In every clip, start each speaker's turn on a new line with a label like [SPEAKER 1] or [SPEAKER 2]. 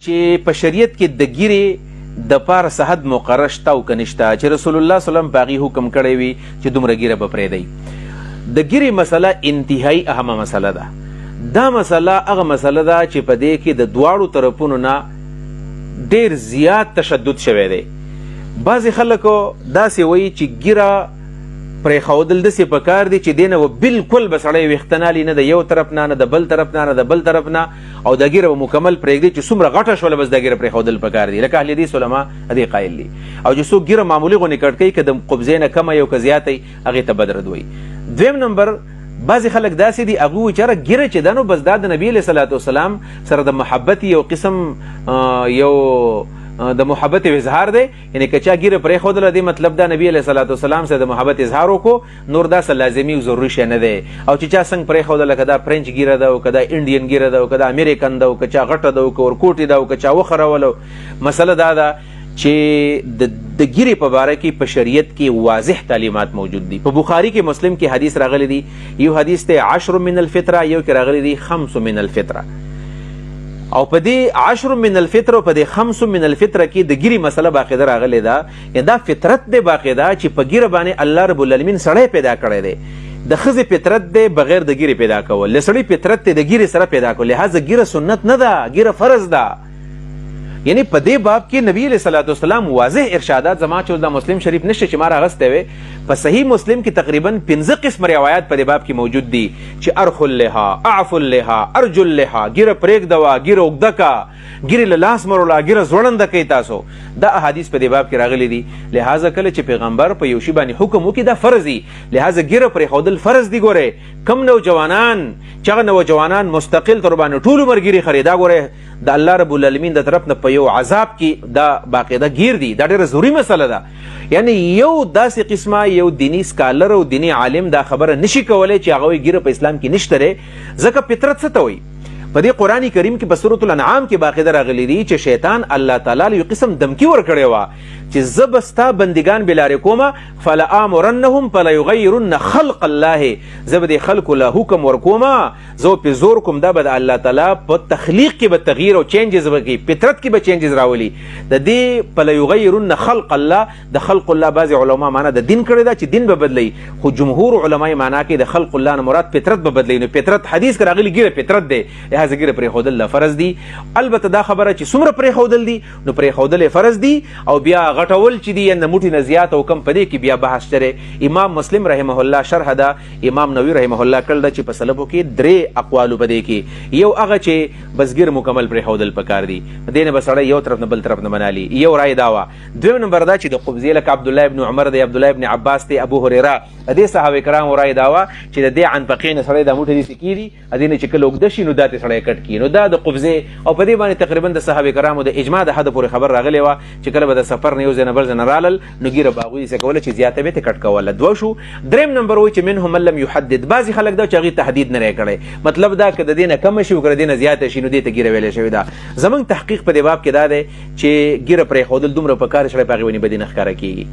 [SPEAKER 1] چې په شریعت کې د ګیرې د پاره صحت مقرر شته او که نشته چې رسول الله صلی الله علیه وسلم په هغې حکم کړی وي چې دومره ګیره به پرېږدئ. د ګیرې مسله انتهایي اهمه مسله ده. دا مسله هغه مسله ده چې په دې کې د دواړو طرفونو نه ډېر زیات تشدد شوی دی. بعضې خلکو داسې وایي چې ګیره پرېښودل داسې پکار دي چې دې نه به بلکل به سړی ویښته نه د یو طرف نه د بل طرف نه د بل طرف نه او دا ګیره به مکمل پرېږدي چې څومره غټه شوله بس دا ګیره پرېښودل پکار دي. لکه اهل حدیث علما دې قایل دي. او چې څوک ګیره معمولي غونې کټ کوي که د قبضې نه کمه یو که زیاته وي هغې ته بد رد وایي. دویم نمبر بعضې خلک داسې دي هغوی وایي چې یاره ګیره چې ده نو بس دا د نبي علیه صلات وسلام سره د محبت یو قسم یو د محبت اظهار دی. یعنی که چا ګیره پرېښودله دې مطلب دا نبي علیه صلات وسلام سره د محبت اظهار وکړو نور دا څه لازمي او ضروري شی نه دی. او چې چا څنګه پرېښودله که دا فرینچ ګیره ده او که دا انډین ګیره ده او که دا امریکن ده او که چا غټه ده او که ورکوټې ده او که چا وخرولو. مسله دا ده چې د ګیرې په باره کې په شریعت کې واضح تعلیمات موجود دي. په بخاري کې مسلم کې حدیث راغلی دی. یو حدیث دی 10 من الفطره، یو کې راغلی دی 5 من الفطره. او په دې 10 من الفطره او په دې 5 من الفطره کې د ګیرې مسله باقاعده راغلی ده. یعنې دا فطرت دی باقاعده چې په ګیره باندې الله رب العالمین سړی پیدا کړی دی. د ښځې فطرت دی بغیر د ګیرې پیدا کول، د سړي فطرت دی د ګیرې سره پیدا کول. لهذا ګیره سنت نه ده، ګیره فرض ده. یعنی په دې باب کې نبی علیه صلات وسلام واضح ارشادات زما چې دا مسلم شریف نشته چې ما راغستی وی په صحیح مسلم کې تقریبا 15 قسم روایات په دې باب کې موجود دي چې ارخ اللحا، اعف اللحا، ارجو اللحا، ګیره پرېږدوه، ګیره اوږده کا، ګیرې له لاس مروله، ګیره زوړنده کوي تاسو. دا احادیث په دې باب کې راغلي دي. لهذا کله چې پیغمبر په یو شي باندې حکم وکړي دا فرض دي. لهذا ګیره پرېښودل فرض دي. ګورئ کم نوجوانان چې هغه نوجوانان مستقل تر باندې ټول عمر ګیرې خري، دا ګورئ د الله رب العالمین د طرف نه په یو عذاب کې دا باقاعده گیر دی. دا ډېره ضروري مسله ده. یعنی یو داسې قسمه یو دینی سکالر او دینی عالم دا خبره نشي کولی چې هغه وایي ګیره په اسلام کې نشته دی. ځکه فطرت څه ته وایي؟ په دې قرآن کریم کې په سورة الانعام کې باقاعده راغلی دی چې شیطان الله تعالی له یو قسم دمکي ورکړې وه چې زه به ستا بندګان بلارې کومه فلآمرنهم فلیغیرن خلق الله. زه به دې خلکو له حکم ورکومه، زه پې زور کوم دا به د الله تعالی په تخلیق کې به تغییر او چینجز به کوي، فطرت کې به چینجز راولي. د دې فلیغیرن خلق الله د خلق الله بعضې علما معنا د دین کړې ده چې دین به بدلوي، خو جمهور علمای معنا کوي د خلق الله نه مراد فطرت به بدلوي. نو فطرت حدیث کې راغلي ګیره فطرت دی. لهذا ګیره پرېښودل فرض دي. البته دا خبره چې څومره پرېښودل دي نو پرېښودل فرض دي او بیا غټول چې دي د موټي نه زیات او کم په دې کې بیا بحث شته. امام مسلم رحمه الله شرح ده امام نووي رحمه الله کړل ده چې په سلفو کې 3 اقوالو په دې کې. یو هغه چې بس ګیر مکمل پرېښودل پکار دي، په دې نه به سړی یو طرف نه بل طرف نه منالي. یو رای دا وه. دویم نمبر دا چې د قبضې لکه عبدالله ابن عمر دی، عبدالله ابن عباس دی، ابو هریره دې صحابه کرامو رای دا وه چې د دې عنفقې نه سړی دا موټی داسې کېږي دې نه چې کله اوږده شي نو دا ترې سړی کټ کړي. نو دا د قبضې او په دې باندې تقریبا د صحابه کرامو د اجماع د حده پورې خبر راغلی وه چې کله به د سفر نه یو ځای نه بل ځای نه رالل نو ګیره به هغوی داسې کوله چې زیاته به یې کټ کوله. دوه شو. دریم نمبر وایي چې منهم من لم یحدد. بعضې خلک دا چې هغې تحدید نه دی کړی، مطلب دا که د دې نه کمه شي او که د دې نه زیاته شي نو دې ته ګیره ویلی شوې ده. زموږ تحقیق په دې باب کې دا دی چې ګیره پرېښودل دومره په کار سړی په هغې باندې بدي نه ښکاره کېږي.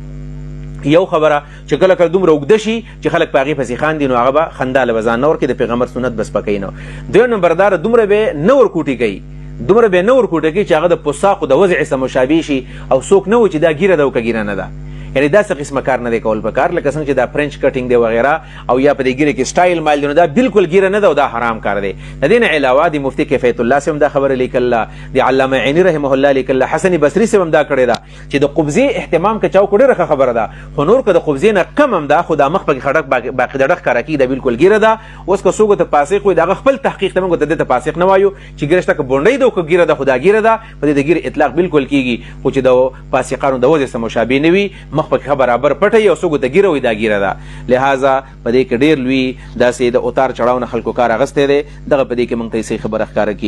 [SPEAKER 1] یو خبره چې کله کله دومره اوږده شي چې خلک په هغې پسې خاندي نو هغه به خندا له به ځان نه ورکوي، د پیغمبر سنت بس پکوي نه. دویم نمبر دا دومره به نه ورکوټي کوي، دومره به نه ورکوټه کوي چې هغه د پوساقو د وضع سره مشابه شي او څوک نه و چې دا ګیره ده او که ګیره نه ده. یعنې داسې قسمه کار نه دی کول پکار لکه څنګه چې دا فرینچ کټینګ دی وغیره او یا په دې ګیره کې سټایل مایل دی نو دا بالکل ګیره نه ده او دا حرام کار دی. د دې نه علاوه د مفتي کفایت الله صاحب دا خبره لیکله، د علامه عیني رحمه الله لیکله، حسن بصري صاحب هم دا کړې ده چې د قبضې اهتمام که چا وکړو ډېره ښه خبره ده، خو نور که د قبضې نه کم هم ده خو دا مخ پکې خډک باقي د ډک ښکاره کېږي دا بالکل ګیره ده. اوس که څوک ته فاسق وایي د هغه خپل تحقیق ته موږ ته دې ته فاسق نه وایو چې ګیره شته که بونډۍ ده او که ګیره ده خو دا ګیره ده، په دې د ګیرې اطلاق بالکل کېږي خو چې د فاسقانو د وضع سره مشابه نه وي، مخ پکې برابر پټه یو څوک ته ګیره وایي دا ګیره ده. لهذا په دې کې ډېر لوی داسې د اوتار چړاو نه خلکو کار اخیستی دی. دغه په دې کې موږ ته یې صحیح خبره ښکاره کېږي.